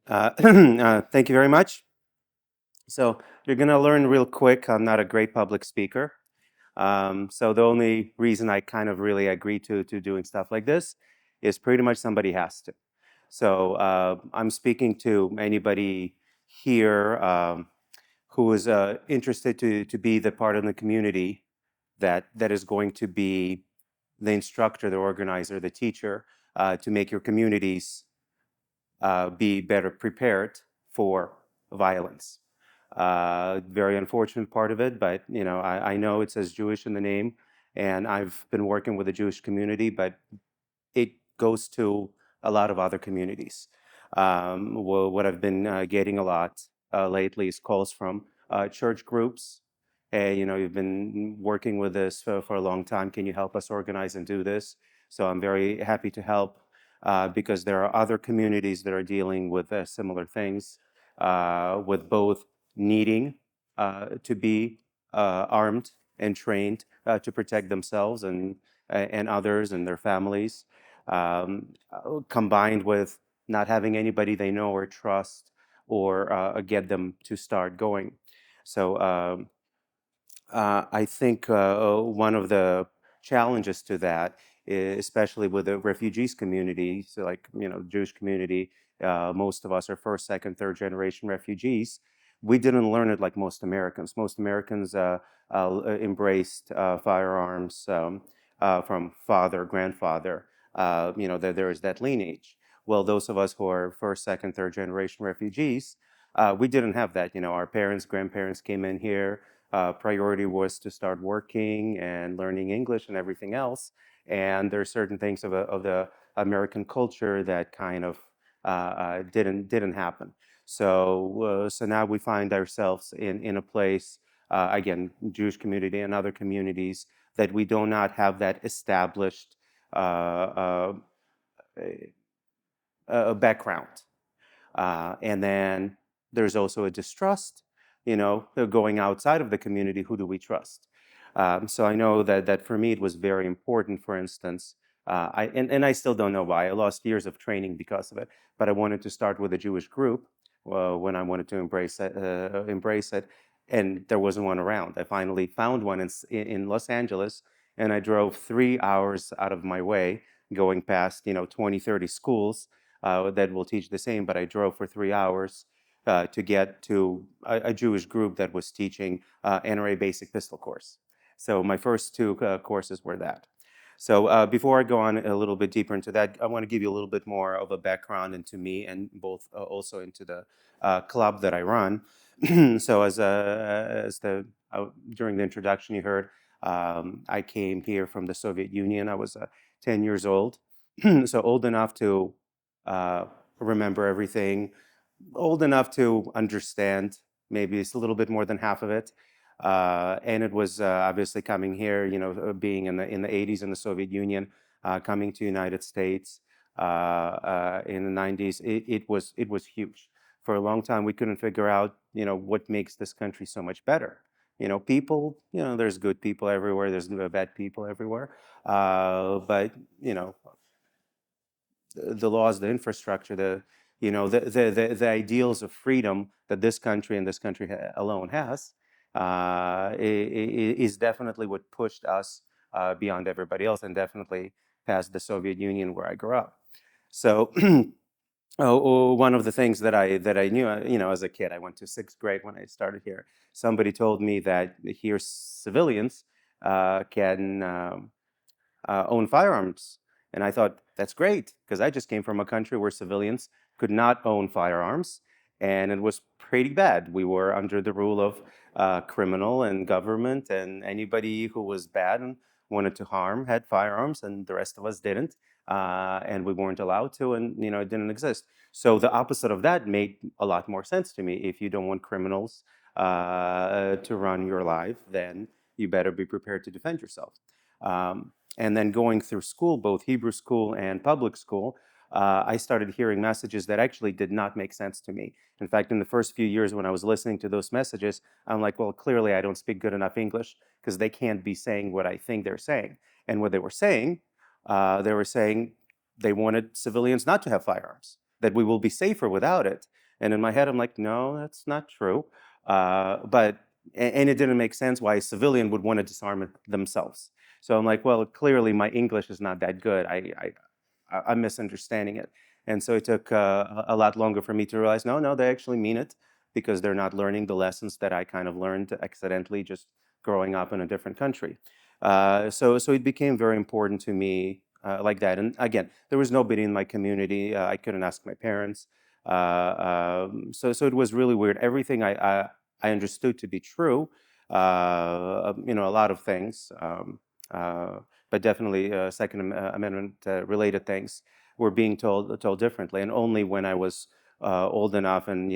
Thank you very much. So you're going to learn real quick. I'm not a great public speaker. So the only reason I kind of really agree to doing stuff like this is pretty much somebody has to. So I'm speaking to anybody here who is interested to be the part of the community that is going to be the instructor, the organizer, the teacher to make your communities be better prepared for violence. Very unfortunate part of it, but I know it says Jewish in the name, and I've been working with the Jewish community, but it goes to a lot of other communities. What I've been getting a lot lately is calls from church groups. Hey, you've been working with this for a long time. Can you help us organize and do this? So I'm very happy to help because there are other communities that are dealing with similar things, with both needing to be armed and trained to protect themselves and others and their families, combined with not having anybody they know or trust or get them to start going. So I think one of the challenges to that, especially with the refugees community, so like Jewish community, most of us are first, second, third generation refugees. We didn't learn it like most Americans. Most Americans embraced firearms from father, grandfather. There is that lineage. Well, those of us who are first, second, third generation refugees, we didn't have that. Our parents, grandparents came in here. Priority was to start working and learning English and everything else. And there are certain things of the American culture that kind of didn't happen. So now we find ourselves in a place, again, Jewish community and other communities, that we do not have that established background. And then there's also a distrust, going outside of the community, who do we trust? So I know that for me, it was very important, for instance, and I still don't know why. I lost years of training because of it, but I wanted to start with a Jewish group when I wanted to embrace it, and there wasn't one around. I finally found one in Los Angeles, and I drove 3 hours out of my way, going past 20, 30 schools that will teach the same, but I drove for 3 hours to get to a Jewish group that was teaching NRA basic pistol course. So my first two courses were that. So before I go on a little bit deeper into that, I want to give you a little bit more of a background into me and both also into the club that I run. So during the introduction you heard, I came here from the Soviet Union. I was 10 years old, so old enough to uh, remember everything, old enough to understand maybe it's a little bit more than half of it. And it was obviously coming here, being in the 80s in the Soviet Union, coming to United States in the 90s. It was huge. For a long time, we couldn't figure out, what makes this country so much better. People, there's good people everywhere. There's bad people everywhere. But the laws, the infrastructure, the ideals of freedom that this country and this country alone has is definitely what pushed us beyond everybody else, and definitely past the Soviet Union where I grew up. So one of the things that I knew, as a kid, I went to sixth grade when I started here. Somebody told me that here civilians can own firearms. And I thought, that's great, because I just came from a country where civilians could not own firearms, and it was pretty bad. We were under the rule of criminal and government, and anybody who was bad and wanted to harm had firearms, and the rest of us didn't. And we weren't allowed to, and it didn't exist. So the opposite of that made a lot more sense to me. If you don't want criminals to run your life, then you better be prepared to defend yourself. And then going through school, both Hebrew school and public school, I started hearing messages that actually did not make sense to me. In fact, in the first few years when I was listening to those messages, I'm like, well, clearly I don't speak good enough English because they can't be saying what I think they're saying. And what they were saying they wanted civilians not to have firearms, that we will be safer without it. And in my head, I'm like, no, that's not true. And it didn't make sense why a civilian would want to disarm themselves. So I'm like, well, clearly my English is not that good. I'm misunderstanding it. And so it took a lot longer for me to realize, no, no, they actually mean it, because they're not learning the lessons that I kind of learned accidentally just growing up in a different country. So it became very important to me like that. And again, there was nobody in my community. I couldn't ask my parents. So it was really weird. Everything I understood to be true, a lot of things. But definitely Second Amendment related things were being told differently. And only when I was old enough and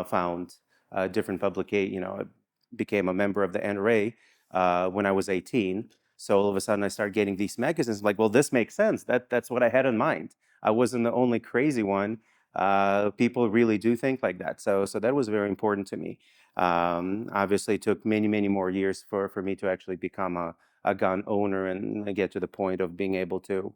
found different publication, I became a member of the NRA when I was 18. So all of a sudden I started getting these magazines. Like, well, this makes sense. That's what I had in mind. I wasn't the only crazy one. People really do think like that. So that was very important to me. Obviously, it took many more years for me to actually become a gun owner and get to the point of being able to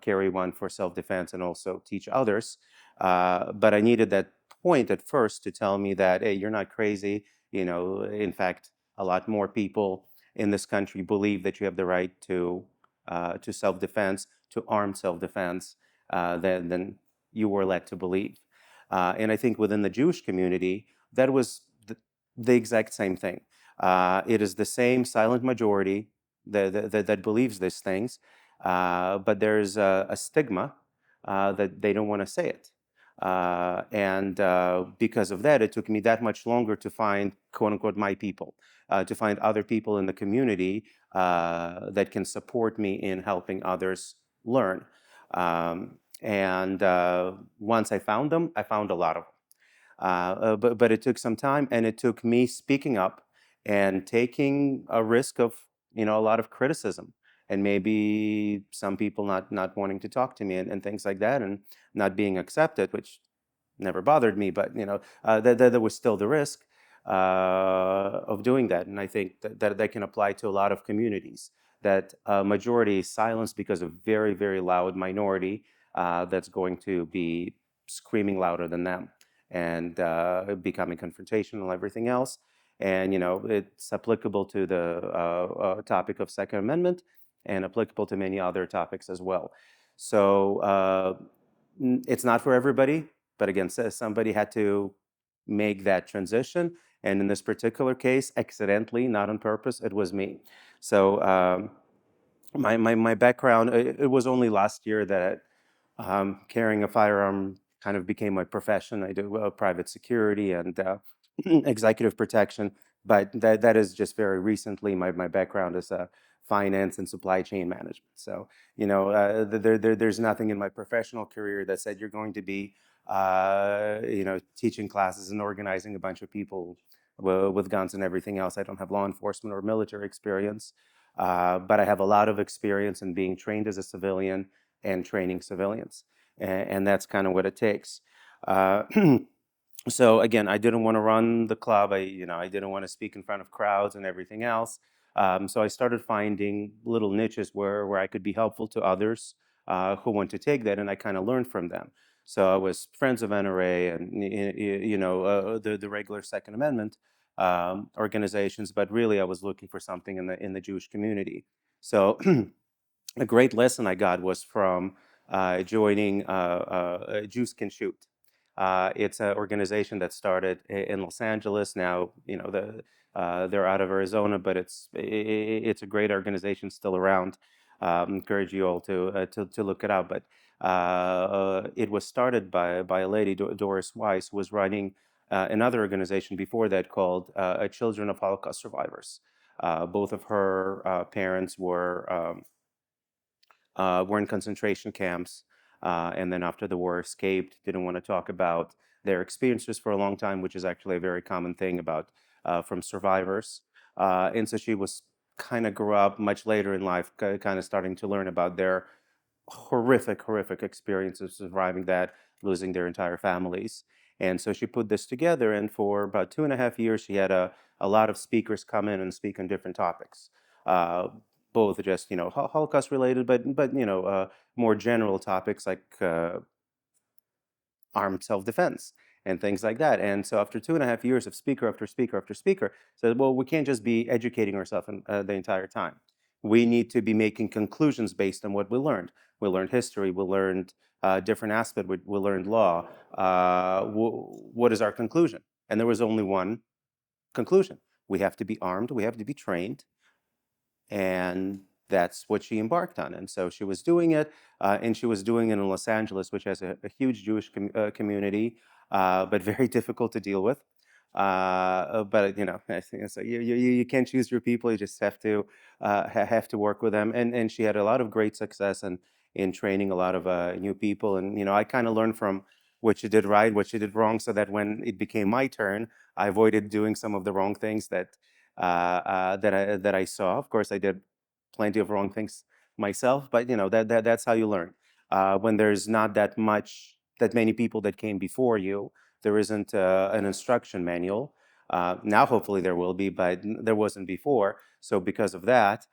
carry one for self-defense and also teach others. But I needed that point at first to tell me that, hey, you're not crazy. In fact, a lot more people in this country believe that you have the right to self-defense, to armed self-defense, than you were led to believe. And I think within the Jewish community, that was the exact same thing. It is the same silent majority that believes these things, but there's a stigma that they don't want to say it. And because of that, it took me that much longer to find, quote unquote, my people, to find other people in the community that can support me in helping others learn. And once I found them, I found a lot of them. But it took some time, and it took me speaking up and taking a risk of a lot of criticism, and maybe some people not wanting to talk to me and things like that, and not being accepted, which never bothered me, but there was still the risk of doing that. And I think that can apply to a lot of communities, that majority is silenced because of very loud minority that's going to be screaming louder than them, and becoming confrontational and everything else. And it's applicable to the topic of Second Amendment, and applicable to many other topics as well. So it's not for everybody, but again, somebody had to make that transition. And in this particular case, accidentally, not on purpose, it was me. So my background, it was only last year that carrying a firearm kind of became my profession. I do private security and executive protection, but that is just very recently. My background is finance and supply chain management. So there's nothing in my professional career that said you're going to be teaching classes and organizing a bunch of people with guns and everything else. I don't have law enforcement or military experience, but I have a lot of experience in being trained as a civilian and training civilians, and that's kind of what it takes. Uh, so again, I didn't want to run the club. I didn't want to speak in front of crowds and everything else. So I started finding little niches where I could be helpful to others who want to take that, and I kind of learned from them. So I was Friends of NRA and the regular Second Amendment organizations, but really I was looking for something in the Jewish community. So a great lesson I got was from joining Jews Can Shoot. It's an organization that started in Los Angeles. Now, they're out of Arizona, but it's a great organization still around. Encourage you all to look it up. But it was started by a lady, Doris Weiss, who was running another organization before that called Children of Holocaust Survivors. Both of her parents were in concentration camps, and then after the war escaped, didn't want to talk about their experiences for a long time, which is actually a very common thing about from survivors. And so she was kind of grew up much later in life, kind of starting to learn about their horrific experiences surviving that, losing their entire families. And so she put this together, and for about 2.5 years, she had a lot of speakers come in and speak on different topics. Both just Holocaust related, but more general topics like armed self-defense and things like that. And so after 2.5 years of speaker after speaker after speaker, said, well, we can't just be educating ourselves the entire time. We need to be making conclusions based on what we learned. We learned history, we learned different aspects, we learned law. What is our conclusion? And there was only one conclusion. We have to be armed, we have to be trained, and that's what she embarked on. And so she was doing it, and she was doing it in Los Angeles, which has a huge Jewish community, but very difficult to deal with. But I think so. You can't choose your people. You just have to have to work with them. And she had a lot of great success in training a lot of new people. And I kind of learned from what she did right, what she did wrong, so that when it became my turn, I avoided doing some of the wrong things that I saw. Of course, I did plenty of wrong things myself, but that's how you learn. When there's not that many people that came before you, there isn't an instruction manual. Now, hopefully, there will be, but there wasn't before. So because of that,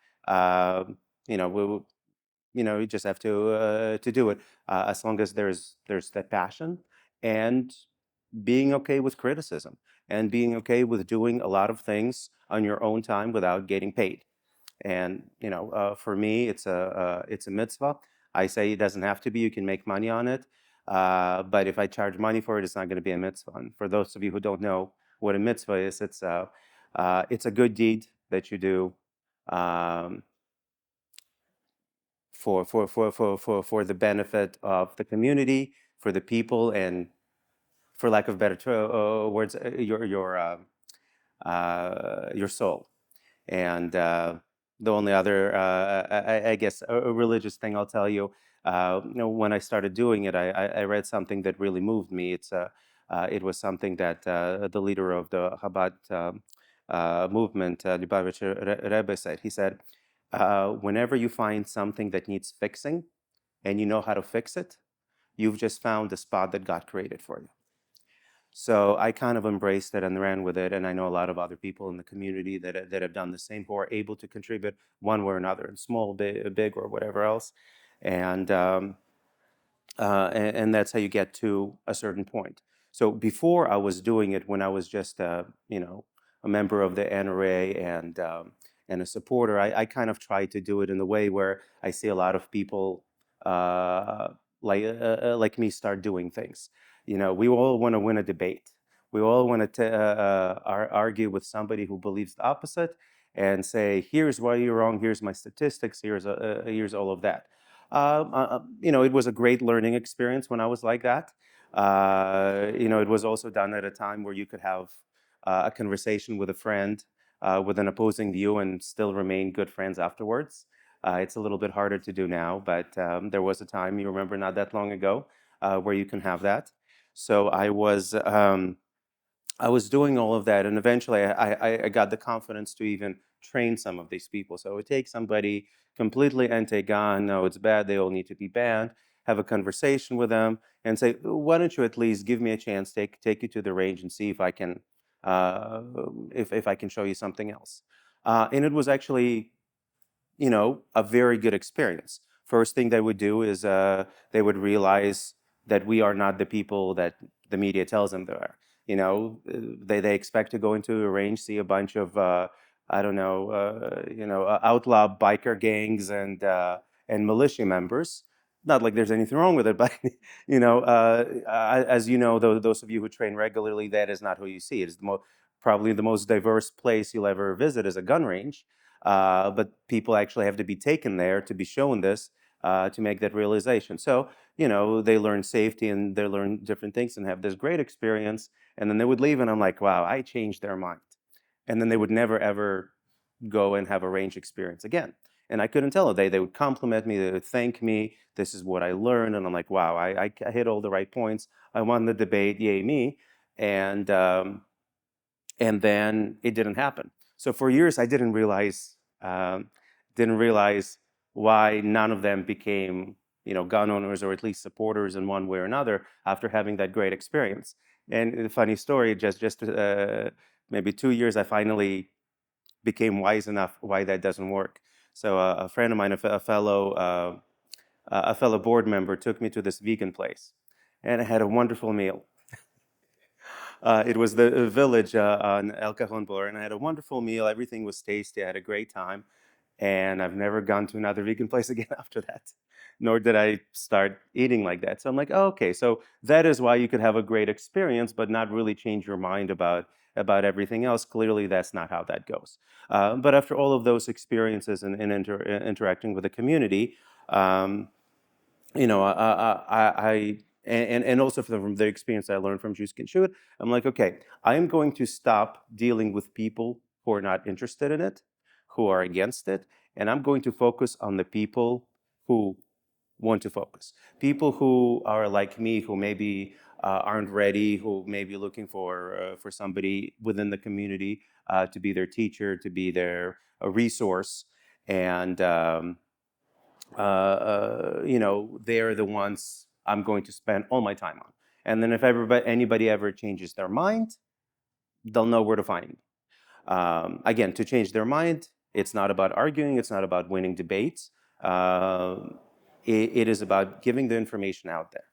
you just have to do it as long as there's that passion and being okay with criticism and being okay with doing a lot of things on your own time without getting paid. And for me, it's a mitzvah. I say it doesn't have to be. You can make money on it, but if I charge money for it, it's not going to be a mitzvah. And for those of you who don't know what a mitzvah is, it's a good deed that you do um, for the benefit of the community, for the people, and for lack of better words, your soul. And the only other, I guess, a religious thing I'll tell you, when I started doing it, I read something that really moved me. It was something that the leader of the Chabad movement, Lubavitcher Rebbe, said. He said, whenever you find something that needs fixing and you know how to fix it, you've just found the spot that God created for you. So I kind of embraced it and ran with it. And I know a lot of other people in the community that have done the same, who are able to contribute one way or another, in small, big, or whatever else. And and that's how you get to a certain point. So before I was doing it, when I was just a member of the NRA and a supporter, I kind of tried to do it in a way where I see a lot of people like me start doing things. We all want to win a debate. We all want to argue with somebody who believes the opposite and say, "Here's why you're wrong. Here's my statistics. Here's all of that." It was a great learning experience when I was like that. It was also done at a time where you could have a conversation with a friend with an opposing view and still remain good friends afterwards. It's a little bit harder to do now, but there was a time, you remember, not that long ago, where you can have that. So I was doing all of that, and eventually I got the confidence to even train some of these people. So it would take somebody completely anti-gun, no, it's bad, they all need to be banned, have a conversation with them, and say, why don't you at least give me a chance, take you to the range and see if I can, if I can show you something else. And it was actually, a very good experience. First thing they would do is they would realize that we are not the people that the media tells them they are. They expect to go into a range, see a bunch of I don't know, outlaw biker gangs and militia members. Not like there's anything wrong with it, but as you know, those of you who train regularly, that is not who you see. It is probably the most diverse place you'll ever visit is a gun range. But people actually have to be taken there to be shown this to make that realization. So, they learn safety and they learn different things and have this great experience. And then they would leave, and I'm like, wow, I changed their mind. And then they would never, ever go and have a range experience again. And I couldn't tell it. They would compliment me, they would thank me. This is what I learned. And I'm like, wow, I hit all the right points. I won the debate, yay me. And then it didn't happen. So for years, I didn't realize why none of them became, gun owners or at least supporters in one way or another after having that great experience. And a funny story, just maybe 2 years, I finally became wise enough why that doesn't work. So a friend of mine, a fellow board member, took me to this vegan place. and I had a wonderful meal. It was the village on El Cajon Bor, and I had a wonderful meal. Everything was tasty. I had a great time, and I've never gone to another vegan place again after that, nor did I start eating like that. So I'm like, oh, okay, so that is why you could have a great experience, but not really change your mind about everything else. Clearly, that's not how that goes. But after all of those experiences and interacting with the community, um, and also from the experience I learned from Juice Can Shoot, I'm like, okay, I am going to stop dealing with people who are not interested in it, who are against it, and I'm going to focus on the people who want to focus. People who are like me, who maybe aren't ready, who may be looking for somebody within the community to be their teacher, to be their a resource, and they're the ones I'm going to spend all my time on. And then if anybody ever changes their mind, they'll know where to find me. Again, to change their mind, it's not about arguing, it's not about winning debates. It is about giving the information out there.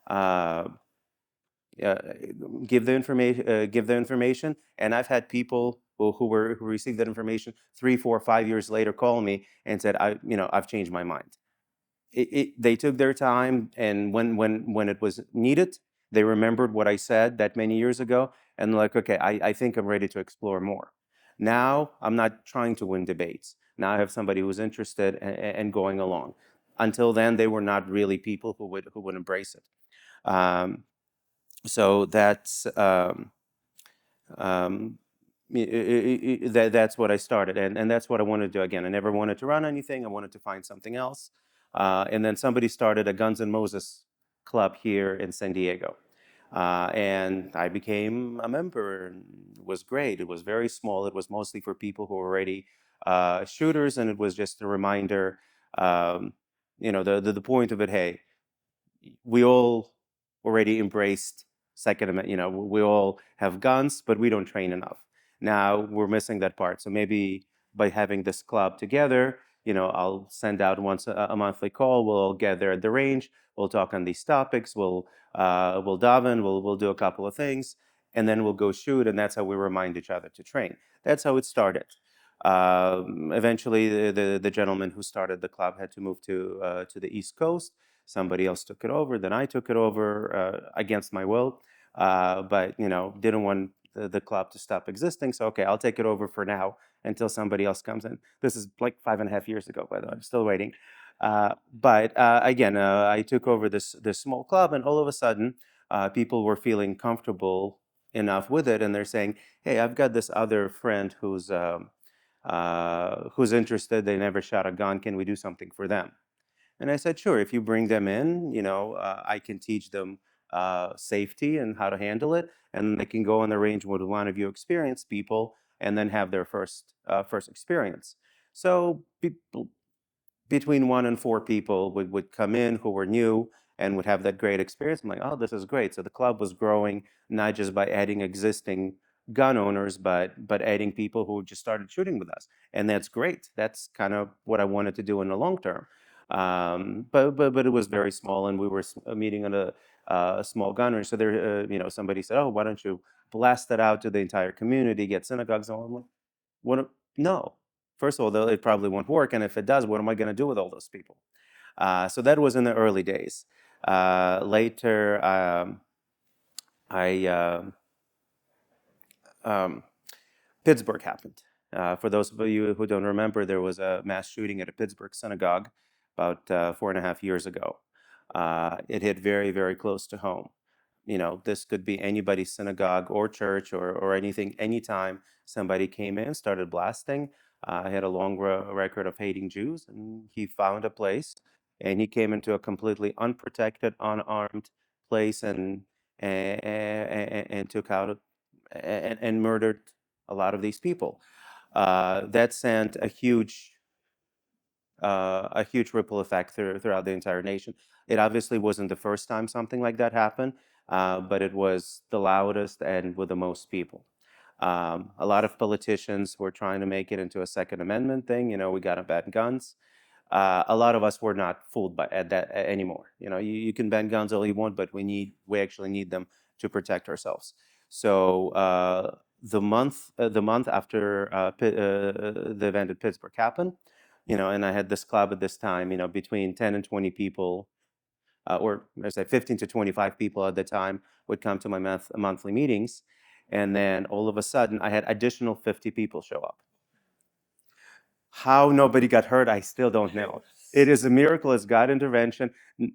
Uh, uh, give the information, and I've had people who received that information 3, 4, 5 years later call me and said, I've changed my mind. They took their time, and when it was needed, they remembered what I said that many years ago, and like, okay, I think I'm ready to explore more. Now I'm not trying to win debates. Now I have somebody who's interested and going along. Until then, they were not really people who would embrace it. Um, so um, that's what I started, and that's what I wanted to do. Again, I never wanted to run anything. I wanted to find something else, and then somebody started a Guns N' Moses club here in San Diego, and I became a member. And it was great. It was very small. It was mostly for people who were already shooters, and it was just a reminder. Um, the point of it. Hey, we all already embraced Second Amendment. We all have guns, but we don't train enough. Now we're missing that part. So maybe by having this club together, I'll send out once a monthly call. We'll all gather at the range. We'll talk on these topics. We'll daven. We'll do a couple of things, and then we'll go shoot. And that's how we remind each other to train. That's how it started. Eventually, the gentleman who started the club had to move to the East Coast. Somebody else took it over. Then I took it over against my will, but didn't want the club to stop existing. So okay, I'll take it over for now until somebody else comes in. This is like 5.5 years ago, by the way. I'm still waiting. But again, I took over this small club, and all of a sudden, people were feeling comfortable enough with it, and they're saying, "Hey, I've got this other friend who's interested. They never shot a gun. Can we do something for them?" And I said, sure, if you bring them in, I can teach them safety and how to handle it. And they can go on the range with one of you experienced people and then have their first experience. So people, between 1 and 4 people would come in who were new and would have that great experience. I'm like, oh, this is great. So the club was growing not just by adding existing gun owners, but adding people who just started shooting with us, and that's great. That's kind of what I wanted to do in the long term. But it was very small, and we were meeting on a small gun range. So there, somebody said, oh, why don't you blast that out to the entire community, get synagogues? And I'm like, what? No. First of all, it probably won't work, and if it does, what am I going to do with all those people? So that was in the early days. Later, I um, Pittsburgh happened. For those of you who don't remember, there was a mass shooting at a Pittsburgh synagogue about 4.5 years ago. It hit very, very close to home. This could be anybody's synagogue or church or anything. Anytime somebody came in, started blasting, he had a long record of hating Jews, and he found a place, and he came into a completely unprotected, unarmed place and took out and murdered a lot of these people. That sent a huge ripple effect throughout the entire nation. It obviously wasn't the first time something like that happened, but it was the loudest and with the most people. A lot of politicians were trying to make it into a Second Amendment thing. We got to ban guns. a lot of us were not fooled by at that anymore. You can ban guns all you want, but we actually need them to protect ourselves. So the month after the event at Pittsburgh happened, and I had this club at this time, between 10 and 20 people, or I say 15 to 25 people at the time would come to my monthly meetings. And then all of a sudden, I had additional 50 people show up. How nobody got hurt, I still don't know. It is a miracle, it's God intervention.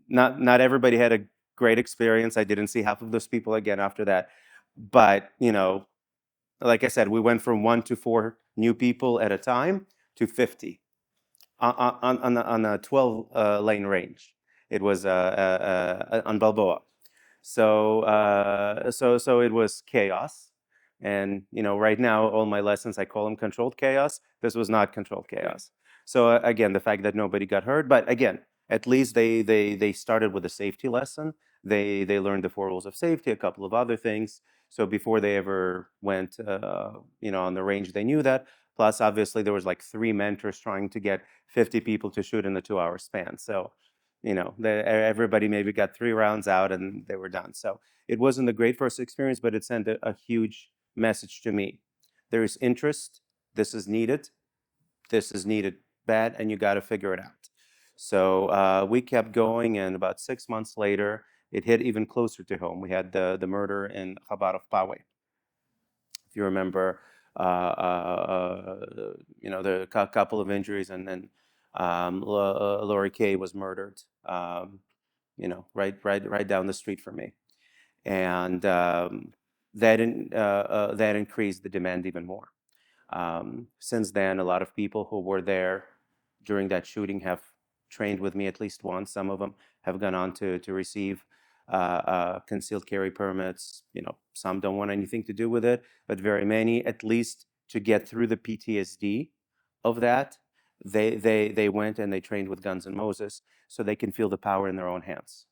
Not everybody had a great experience. I didn't see half of those people again after that. But, like I said, we went from 1 to 4 new people at a time to 50 on a 12 lane range. It was on Balboa. So it was chaos. And right now, all my lessons, I call them controlled chaos. This was not controlled chaos. So again, the fact that nobody got hurt, but again, at least they started with a safety lesson. They learned the 4 rules of safety, a couple of other things. So before they ever went, on the range, they knew that. Plus, obviously, there was like 3 mentors trying to get 50 people to shoot in a 2-hour span. So everybody maybe got 3 rounds out and they were done. So it wasn't a great first experience, but it sent a huge message to me. There is interest. This is needed. This is needed bad, and you got to figure it out. So we kept going, and about 6 months later, it hit even closer to home. We had the murder in Khabarov Poway. If you remember, the couple of injuries, and then Lori Kay was murdered. Right down the street from me, and that increased the demand even more. Since then, a lot of people who were there during that shooting have trained with me at least once. Some of them have gone on to receive concealed carry permits. Some don't want anything to do with it, but very many, at least to get through the PTSD of that, they went and they trained with Guns and Moses so they can feel the power in their own hands.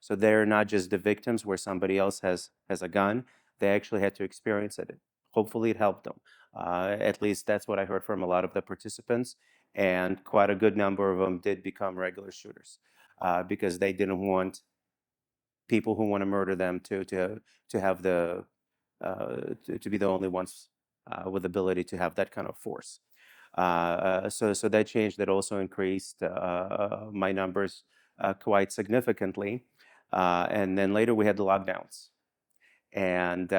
So they're not just the victims where somebody else has a gun. They actually had to experience it. Hopefully it helped them. At least that's what I heard from a lot of the participants. And quite a good number of them did become regular shooters because they didn't want people who want to murder them to have to be the only ones with ability to have that kind of force. So that changed. That also increased my numbers quite significantly. And then later we had the lockdowns. And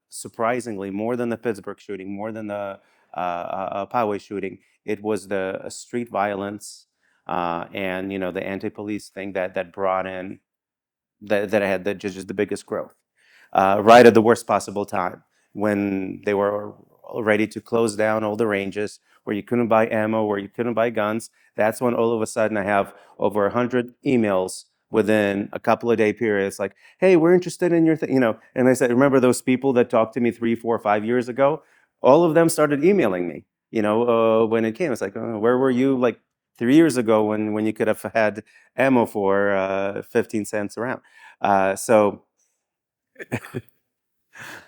surprisingly, more than the Pittsburgh shooting, more than the Poway shooting, it was the street violence and the anti-police thing that brought in that I had just the biggest growth. Right at the worst possible time when they were ready to close down all the ranges, where you couldn't buy ammo, where you couldn't buy guns. That's when all of a sudden I have over 100 emails within a couple of day periods, like, "Hey, we're interested in your thing," And I said, "Remember those people that talked to me 3, 4, 5 years ago? All of them started emailing me. When it came, it's like, oh, where were you like 3 years ago when you could have had ammo for 15 cents around?" So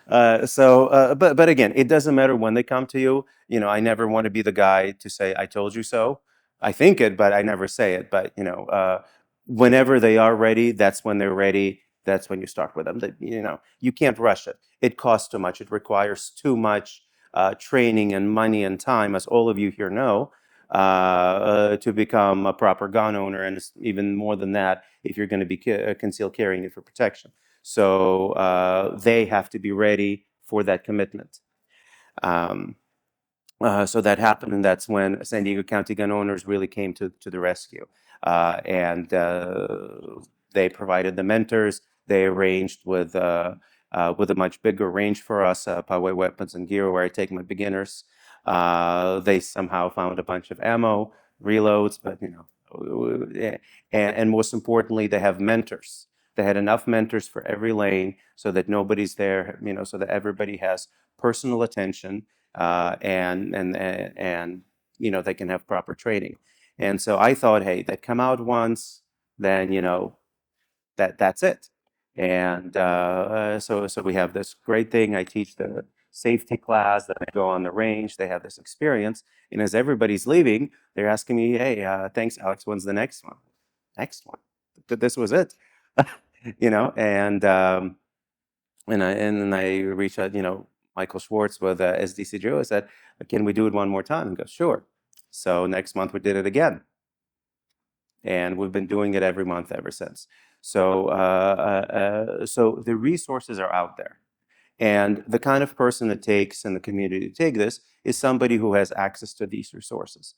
but again, it doesn't matter when they come to you. I never want to be the guy to say, "I told you so." I think it, but I never say it. But whenever they are ready, that's when they're ready. That's when you start with them. You can't rush it. It costs too much. It requires too much training and money and time, as all of you here know, to become a proper gun owner, and it's even more than that if you're going to be concealed carrying it for protection. So they have to be ready for that commitment. So that happened, and that's when San Diego County gun owners really came to the rescue. And they provided the mentors. They arranged with a much bigger range for us, Poway Weapons and Gear, where I take my beginners. They somehow found a bunch of ammo, reloads, but and most importantly, they have mentors. They had enough mentors for every lane so that nobody's there, so that everybody has personal attention and they can have proper training. And so I thought, hey, they come out once, then that's it. And so we have this great thing. I teach safety class, then they go on the range, they have this experience. And as everybody's leaving, they're asking me, hey, thanks, Alex, when's the next one? Next one. This was it. And then I reached out, Michael Schwartz with SDCGO. I said, can we do it one more time? He goes, sure. So next month we did it again. And we've been doing it every month ever since. So the resources are out there. And the kind of person that takes in the community to take this is somebody who has access to these resources.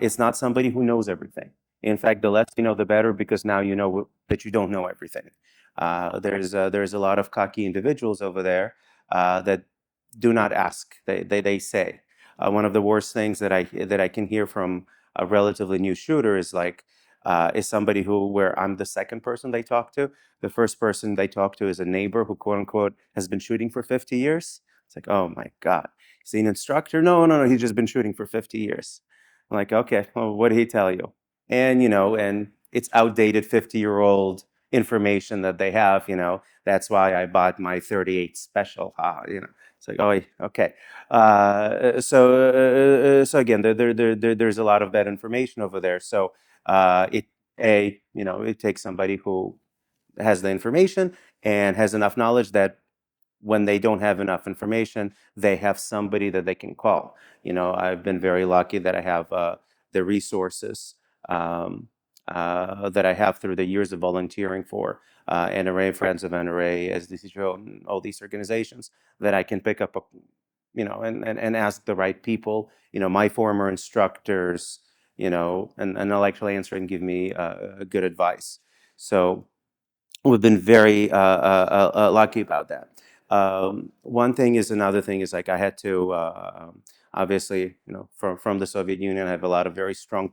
It's not somebody who knows everything. In fact, the less you know, the better, because now you know that you don't know everything. There's a lot of cocky individuals over there that do not ask. They say. One of the worst things that I can hear from a relatively new shooter is somebody where I'm the second person they talk to. The first person they talk to is a neighbor who, quote unquote, has been shooting for 50 years. It's like, oh my God. Is he an instructor? No. He's just been shooting for 50 years. I'm like, okay, well, what did he tell you? And it's outdated 50-year-old information that they have, that's why I bought my 38 special. It's like, oh, okay. So again, there's a lot of that information over there. So it takes somebody who has the information and has enough knowledge that when they don't have enough information, they have somebody that they can call. I've been very lucky that I have the resources that I have through the years of volunteering for NRA, Friends of NRA, SDCGO, and all these organizations, that I can pick up, and ask the right people, my former instructors, and they'll actually answer and give me good advice. So we've been very lucky about that. One thing is, another thing is, I had to, obviously, from the Soviet Union, I have a lot of very strong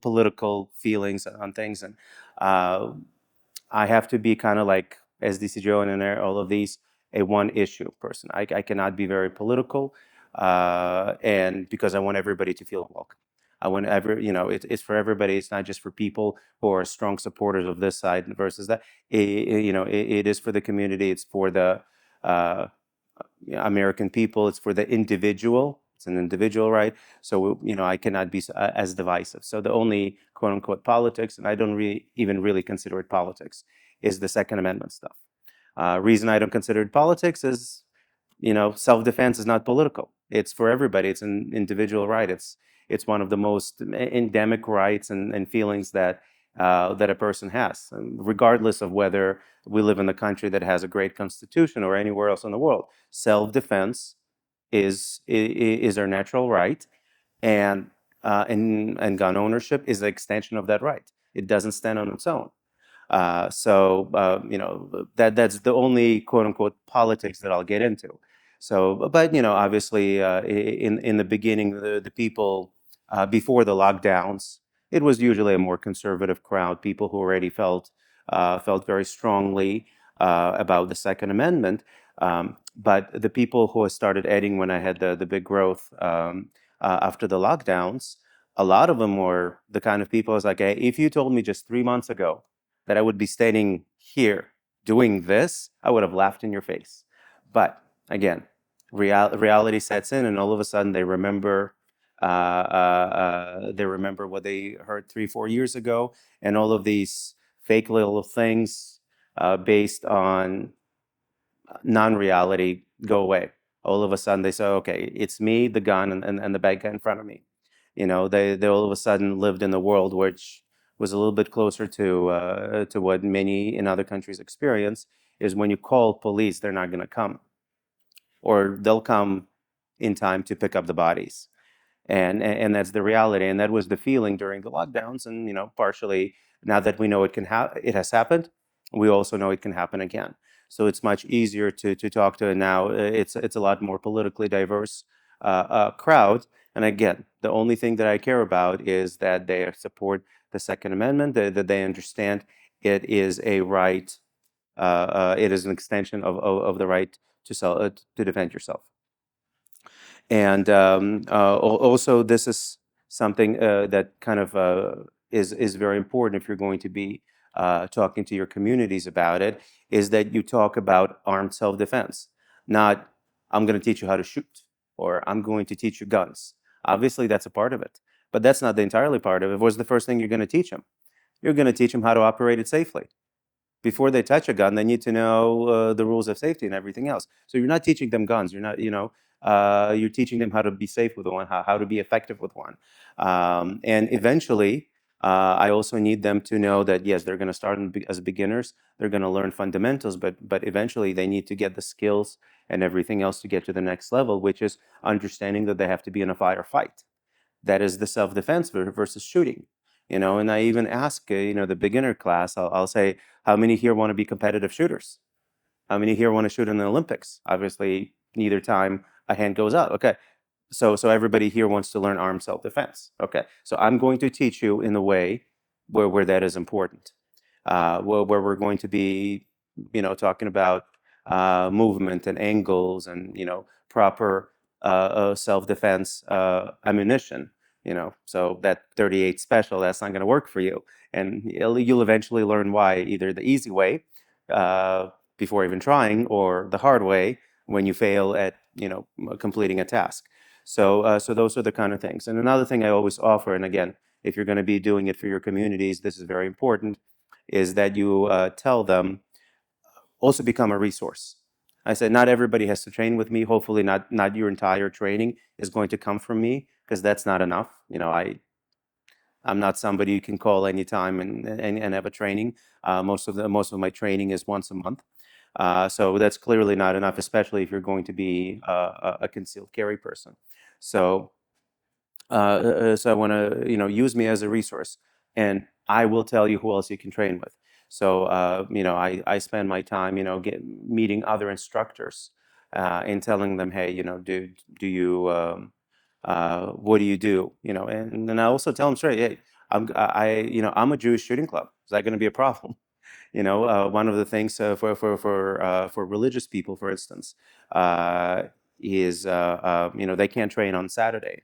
political feelings on things. And I have to be kind of like SDCGO and all of these, a one issue person. I cannot be very political, and because I want everybody to feel welcome. I want it's for everybody. It's not just for people who are strong supporters of this side versus that. It is for the community. It's for the American people. It's for the individual. It's an individual right. So I cannot be as divisive. So the only quote unquote politics, and I don't even really consider it politics, is the Second Amendment stuff. Reason I don't consider it politics is, self-defense is not political. It's for everybody. It's an individual right. It's one of the most endemic rights and feelings that a person has, regardless of whether we live in a country that has a great constitution or anywhere else in the world. Self-defense is our natural right, and gun ownership is an extension of that right. It doesn't stand on its own. That's the only quote unquote politics that I'll get into. So, but obviously, in the beginning, the people before the lockdowns, it was usually a more conservative crowd, people who already felt very strongly about the Second Amendment. But the people who started adding when I had the big growth after the lockdowns, a lot of them were the kind of people I was like, hey, if you told me just 3 months ago that I would be standing here doing this, I would have laughed in your face. But again, reality sets in, and all of a sudden they remember what they heard 3-4 years ago, and all of these fake little things based on non-reality go away. All of a sudden they say, okay, it's me, the gun, and the bad guy in front of me. They all of a sudden lived in a world which was a little bit closer to what many in other countries experience, is when you call police, they're not going to come, or they'll come in time to pick up the bodies. And that's the reality, and that was the feeling during the lockdowns. And partially, now that we know it has happened, we also know it can happen again. So it's much easier to talk to, and now it's a lot more politically diverse crowd. And again, the only thing that I care about is that they support the Second Amendment, that they understand it is a right, it is an extension of the right to defend yourself. And also, this is something that kind of is very important if you're going to be talking to your communities about it, is that you talk about armed self-defense, not I'm going to teach you how to shoot or I'm going to teach you guns. Obviously, that's a part of it, but that's not the entirely part of it. What's the first thing you're going to teach them? You're going to teach them how to operate it safely. Before they touch a gun, they need to know the rules of safety and everything else. So you're not teaching them guns. You're not, you're teaching them how to be safe with one, how to be effective with one. And eventually, I also need them to know that, yes, they're going to start as beginners. They're going to learn fundamentals, but eventually they need to get the skills and everything else to get to the next level, which is understanding that they have to be in a fight. That is the self-defense versus shooting. And I even ask, the beginner class, I'll say, how many here want to be competitive shooters? How many here want to shoot in the Olympics? Obviously, neither time a hand goes up. Okay, so everybody here wants to learn armed self-defense. Okay, so I'm going to teach you in a way where that is important, where we're going to be, talking about movement and angles and proper self-defense ammunition. So that 38 special, that's not going to work for you, and you'll eventually learn why, either the easy way before even trying, or the hard way when you fail at completing a task. So those are the kind of things. And another thing I always offer, and again, if you're going to be doing it for your communities, this is very important, is that you tell them, also become a resource. I said, not everybody has to train with me. Hopefully not your entire training is going to come from me, because that's not enough. I'm not somebody you can call anytime and have a training. Most of my training is once a month. So that's clearly not enough, especially if you're going to be a concealed carry person. So I want to, use me as a resource, and I will tell you who else you can train with. So, I spend my time, meeting other instructors, and telling them, hey, do you, what do you do? And then I also tell them straight, hey, I'm a Jewish shooting club. Is that going to be a problem? One of the things for religious people, for instance, is they can't train on Saturday.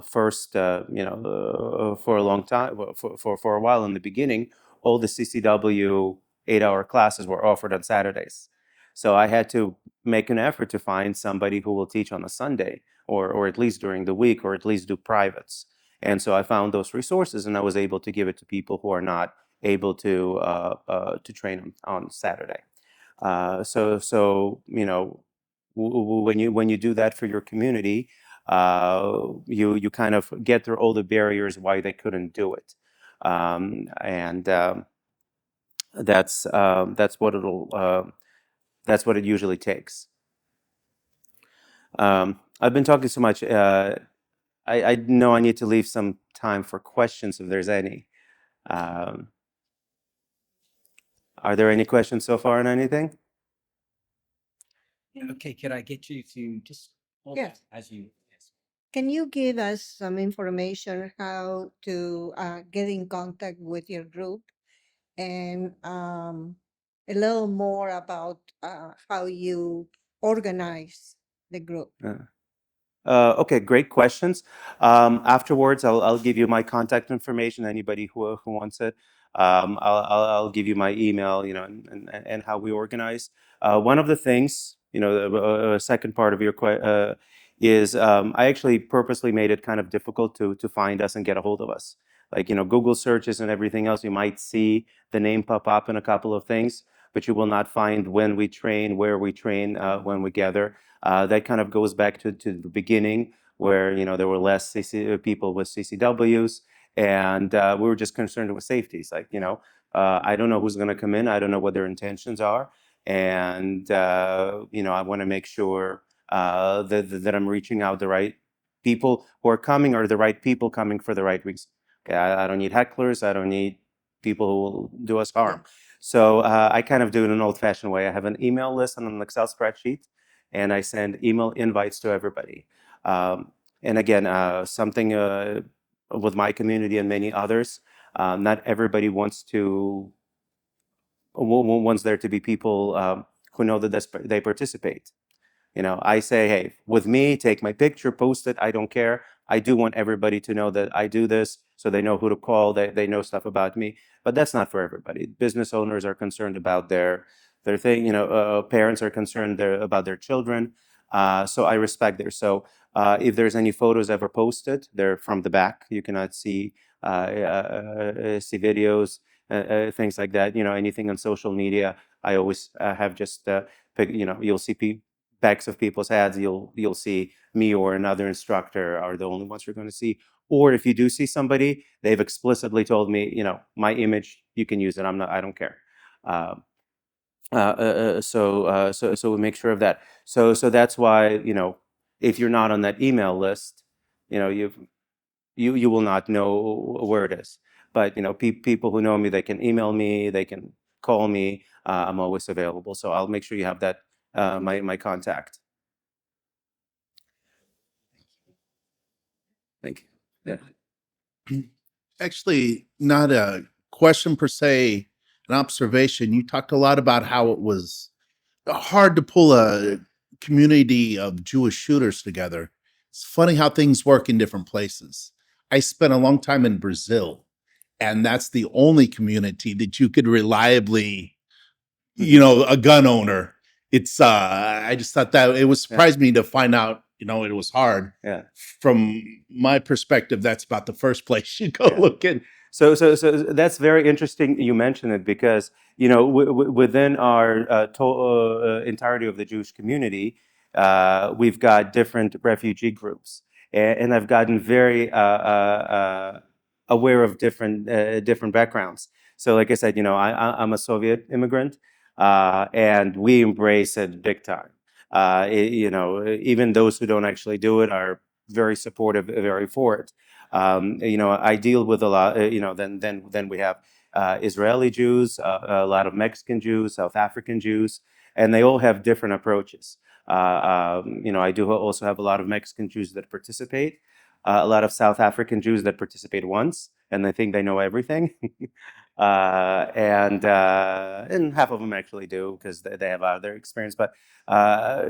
First, for a long time, for a while in the beginning, all the CCW 8-hour classes were offered on Saturdays. So I had to make an effort to find somebody who will teach on a Sunday, or at least during the week, or at least do privates. And so I found those resources, and I was able to give it to people who are not able to train on Saturday. So when you do that for your community, you kind of get through all the barriers why they couldn't do it, and that's what it usually takes. I've been talking so much. I know I need to leave some time for questions if there's any. Are there any questions so far on anything? Okay, could I get you to just hold Yeah. as you? Yes. Can you give us some information how to get in contact with your group, and a little more about how you organize the group? Okay, great questions. Afterwards, I'll give you my contact information. Anybody who wants it, I'll give you my email. And how we organize. One of the things, the second part of your question is, I actually purposely made it kind of difficult to find us and get a hold of us. Like, Google searches and everything else, you might see the name pop up in a couple of things, but you will not find when we train, where we train, when we gather. That kind of goes back to the beginning, where there were less people with CCWs, and we were just concerned with safety. It's like, I don't know who's going to come in. I don't know what their intentions are, and I want to make sure that I'm reaching out the right people who are coming, are the right people coming for the right reason. Okay, I don't need hecklers. I don't need people who will do us harm. So I kind of do it in an old-fashioned way. I have an email list and an Excel spreadsheet, and I send email invites to everybody. And again, something with my community and many others, not everybody wants there to be people who know that they participate. I say, hey, with me, take my picture, post it. I don't care. I do want everybody to know that I do this, so they know who to call. They know stuff about me, but that's not for everybody. Business owners are concerned about their thing. Parents are concerned about their children. So I respect there. So if there's any photos ever posted, they're from the back. You cannot see videos, things like that. Anything on social media, I always have just pick. You'll see backs of people's heads. You'll see me or another instructor are the only ones you're going to see. Or if you do see somebody, they've explicitly told me, my image, you can use it. I don't care. So we make sure of that. So that's why, if you're not on that email list, you will not know where it is. But people who know me, they can email me, they can call me. I'm always available. So I'll make sure you have that my contact. Thank you. Yeah. Actually, not a question per se, an observation. You talked a lot about how it was hard to pull a community of Jewish shooters together. It's funny how things work in different places. I spent a long time in Brazil, and that's the only community that you could reliably, a gun owner. It's I just thought that it was surprised me to find out, it was hard. Yeah. From my perspective, that's about the first place you go looking. So that's very interesting you mention it, because within our entirety of the Jewish community, we've got different refugee groups, and I've gotten very aware of different backgrounds. So like I said, I'm a Soviet immigrant, and we embrace it big time. Even those who don't actually do it are very supportive, very for it. I deal with a lot. Then we have Israeli Jews, a lot of Mexican Jews, South African Jews, and they all have different approaches. I do also have a lot of Mexican Jews that participate, a lot of South African Jews that participate once, and they think they know everything. And half of them actually do, because they have other experience. But so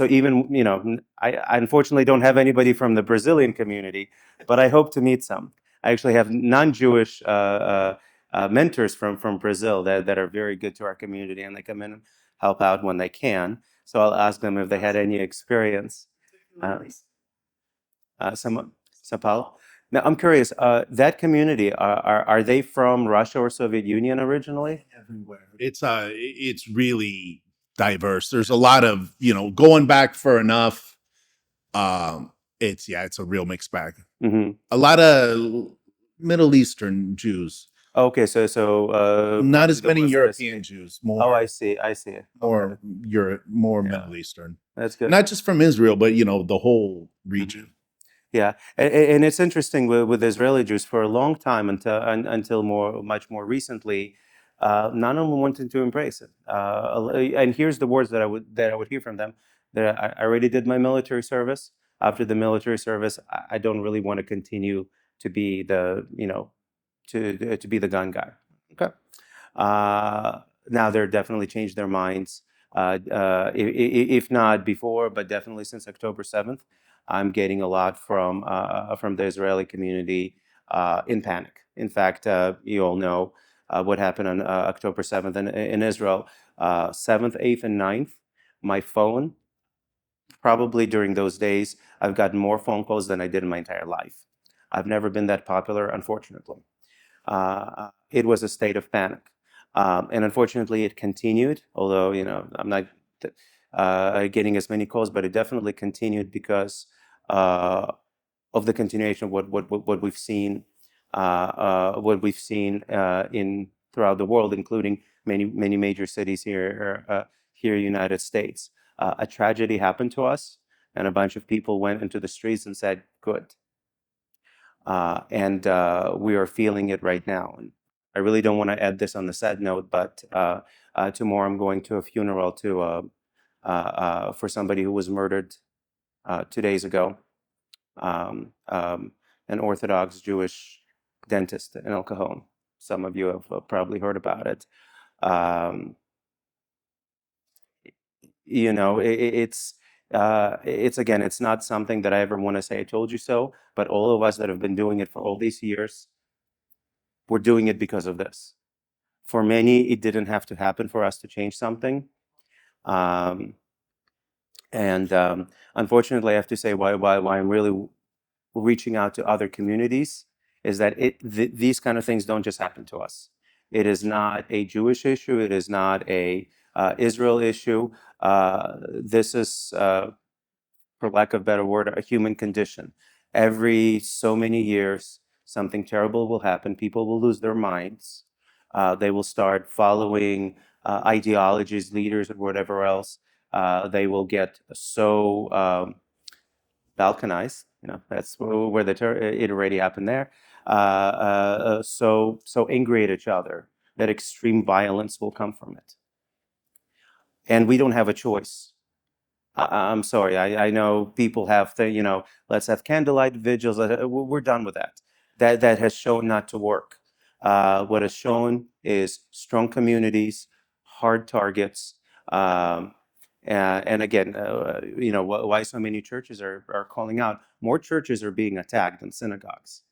even I unfortunately don't have anybody from the Brazilian community, but I hope to meet some. I actually have non-Jewish mentors from Brazil that are very good to our community, and they come in and help out when they can. So I'll ask them if they had any experience. Sao Paulo. Now I'm curious. That community, are they from Russia or Soviet Union originally? Everywhere. It's really diverse. There's a lot of, going back for enough. It's a real mixed bag. Mm-hmm. A lot of Middle Eastern Jews. Okay, so Not as many ones that European Jews. More. Oh, I see. More Europe, more Yeah. Middle Eastern. That's good. Not just from Israel, but the whole region. Yeah, and it's interesting with Israeli Jews for a long time, until much more recently, none of them wanted to embrace it. And here's the words that I would hear from them: that I already did my military service. After the military service, I don't really want to continue to be to be the gun guy. Okay. Now they're definitely changed their minds. If not before, but definitely since October 7th. I'm getting a lot from the Israeli community in panic. In fact, you all know what happened on October 7th in Israel. 7th, 8th, and 9th, my phone, probably during those days, I've gotten more phone calls than I did in my entire life. I've never been that popular, unfortunately. It was a state of panic. And unfortunately, it continued, although, I'm not getting as many calls, but it definitely continued because of the continuation of what we've seen, in throughout the world, including many major cities here, United States. A tragedy happened to us, and a bunch of people went into the streets and said, "Good." And we are feeling it right now. And I really don't want to add this on the sad note, but tomorrow I'm going to a funeral for somebody who was murdered 2 days ago. An Orthodox Jewish dentist in El Cajon. Some of you have probably heard about it. It's It's not something that I ever want to say I told you so, but all of us that have been doing it for all these years, we're doing it because of this. For many, it didn't have to happen for us to change something. And unfortunately, I have to say why I'm really reaching out to other communities is that these kind of things don't just happen to us. It is not a Jewish issue. It is not a Israel issue. This is, for lack of a better word, a human condition. Every so many years, something terrible will happen. People will lose their minds. They will start following ideologies, leaders, or whatever else. They will get so balkanized. That's where it already happened there. So angry at each other that extreme violence will come from it, and we don't have a choice. I'm sorry. I know people have to, let's have candlelight vigils. We're done with that. That has shown not to work. What has shown is strong communities, hard targets, and again, why so many churches are calling out. More churches are being attacked than synagogues.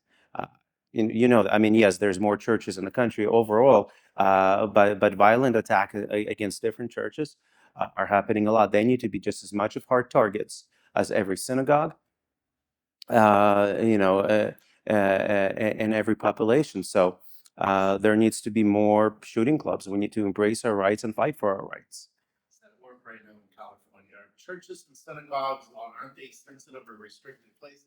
I mean, yes, there's more churches in the country overall, but violent attack against different churches are happening a lot. They need to be just as much of hard targets as every synagogue, and every population. So there needs to be more shooting clubs. We need to embrace our rights and fight for our rights. Does that work right now in California? Are churches and synagogues, aren't they sensitive or restricted places?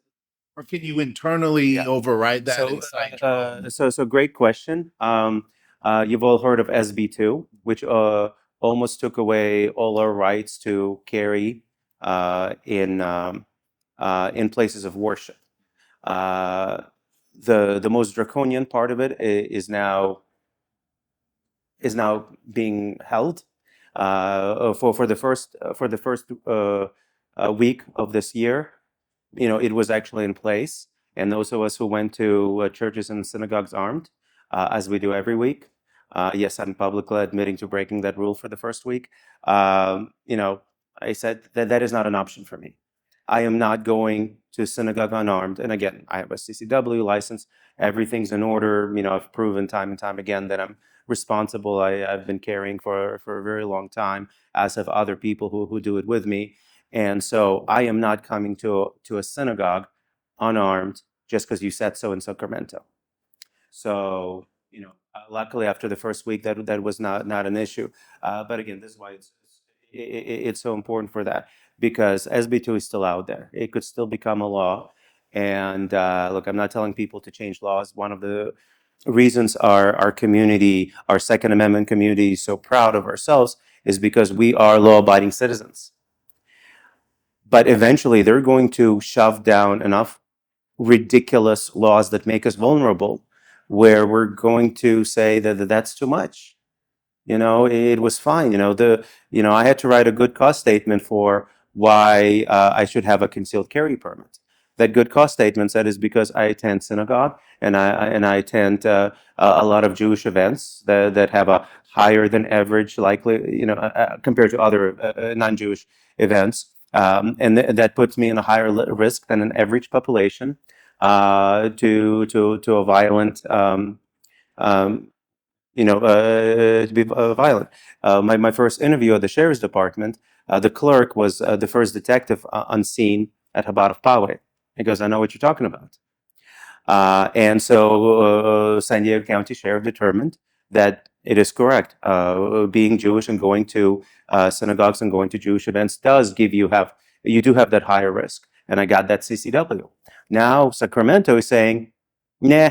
Or can you internally Yeah. override that So, inside your own? so great question. You've all heard of SB2, which almost took away all our rights to carry in places of worship. The most draconian part of it is now being held. For the first week of this year, it was actually in place. And those of us who went to churches and synagogues armed, as we do every week, yes, I'm publicly admitting to breaking that rule for the first week. I said that is not an option for me. I am not going to a synagogue unarmed. And again, I have a CCW license. Everything's in order. I've proven time and time again that I'm responsible. I've been carrying for a very long time, as have other people who do it with me. And so I am not coming to a synagogue unarmed just because you said so in Sacramento. So, luckily after the first week, that was not an issue. But again, this is why it's so important for that, because SB2 is still out there. It could still become a law. And look, I'm not telling people to change laws. One of the reasons our community, our Second Amendment community, is so proud of ourselves is because we are law-abiding citizens. But eventually, they're going to shove down enough ridiculous laws that make us vulnerable, where we're going to say that that's too much. It was fine. I had to write a good cause statement for why I should have a concealed carry permit. That good cause statement said is because I attend synagogue and I attend a lot of Jewish events that have a higher than average likely, compared to other non-Jewish events. And that puts me in a higher risk than an average population to a violent, to be violent. My first interview at the sheriff's department, the clerk was the first detective on scene at Chabad Poway. He goes, "I know what you're talking about." And so San Diego County Sheriff determined that it is correct. Being Jewish and going to synagogues and going to Jewish events does you do have that higher risk. And I got that CCW. Now Sacramento is saying, nah,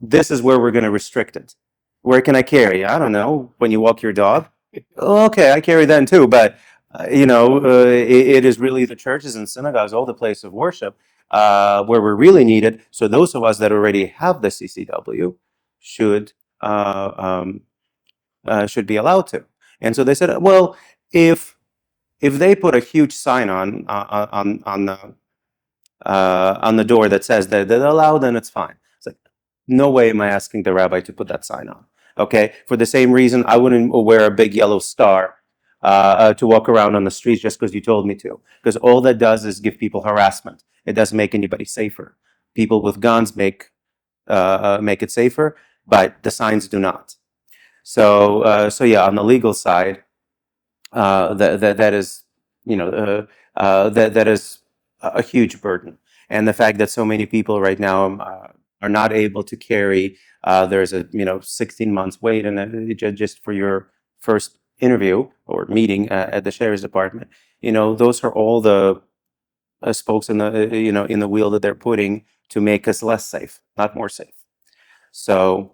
this is where we're going to restrict it. Where can I carry? I don't know. When you walk your dog? Oh, okay, I carry then too. But, it is really the churches and synagogues, all the place of worship, where we're really needed. So those of us that already have the CCW should be allowed to. And so they said, well, if they put a huge sign on the door that says that they're allowed, then it's fine. It's like, no way am I asking the rabbi to put that sign on. Okay, for the same reason, I wouldn't wear a big yellow star to walk around on the streets just because you told me to. Because all that does is give people harassment. It doesn't make anybody safer. People with guns make it safer, but the signs do not. So yeah, on the legal side, that is, you know, that is a huge burden. And the fact that so many people right now are not able to carry, there's a 16 months wait, and just for your first interview or meeting at the sheriff's department, those are all the spokes in the in the wheel that they're putting to make us less safe, not more safe. So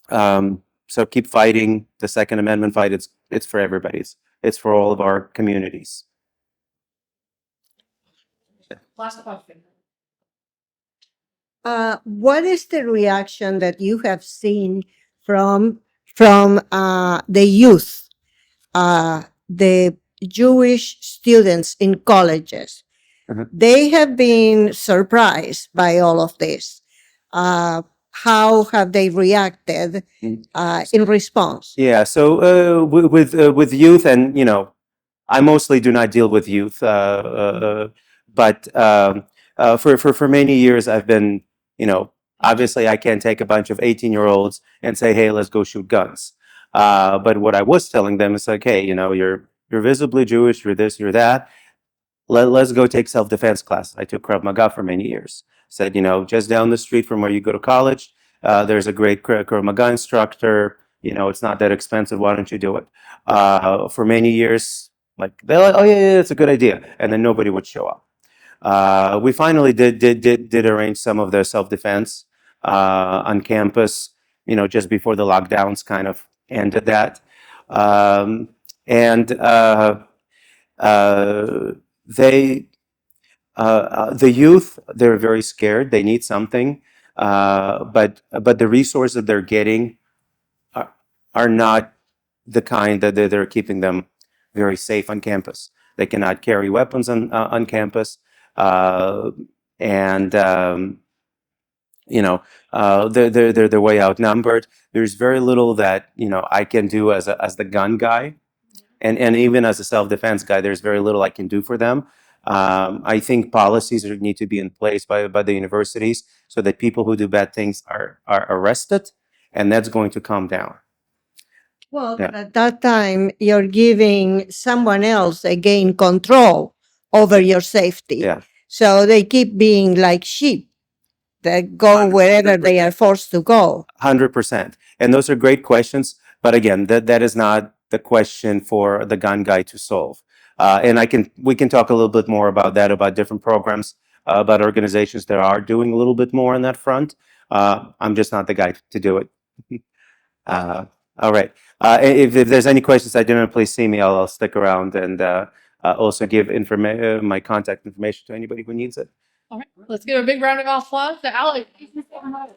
so keep fighting the Second Amendment fight. It's for everybody. It's for all of our communities. Last question. What is the reaction that you have seen from the youth, the Jewish students in colleges? Mhm. They have been surprised by all of this. How have they reacted in response? Yeah. So with youth, and I mostly do not deal with youth, but for many years I've been, obviously I can't take a bunch of 18-year-olds and say, hey, let's go shoot guns. But what I was telling them is like, hey, you're visibly Jewish, you're this, you're that. Let's go take self-defense class. I took Krav Maga for many years. Said, just down the street from where you go to college, there's a great Krav Maga instructor. It's not that expensive. Why don't you do it? For many years, like they're like, oh yeah, it's a good idea, and then nobody would show up. We finally did arrange some of the self-defense on campus. Just before the lockdowns kind of ended that, and they the youth, they're very scared. They need something, but the resources that they're getting are not the kind that they're keeping them very safe on campus. They cannot carry weapons on campus, and they're way outnumbered. There's very little that I can do as the gun guy. And even as a self-defense guy, there's very little I can do for them. I think policies need to be in place by the universities so that people who do bad things are arrested, and that's going to calm down. Well, Yeah. but at that time, you're giving someone else again control over your safety. Yeah. So they keep being like sheep that go wherever they are forced to go. 100%. And those are great questions, but again, that is not the question for the gun guy to solve. And we can talk a little bit more about that, about different programs, about organizations that are doing a little bit more on that front. I'm just not the guy to do it. All right. If there's any questions I didn't, please see me. I'll stick around and also give my contact information to anybody who needs it. All right, let's give a big round of applause to Alex. Thank you so much.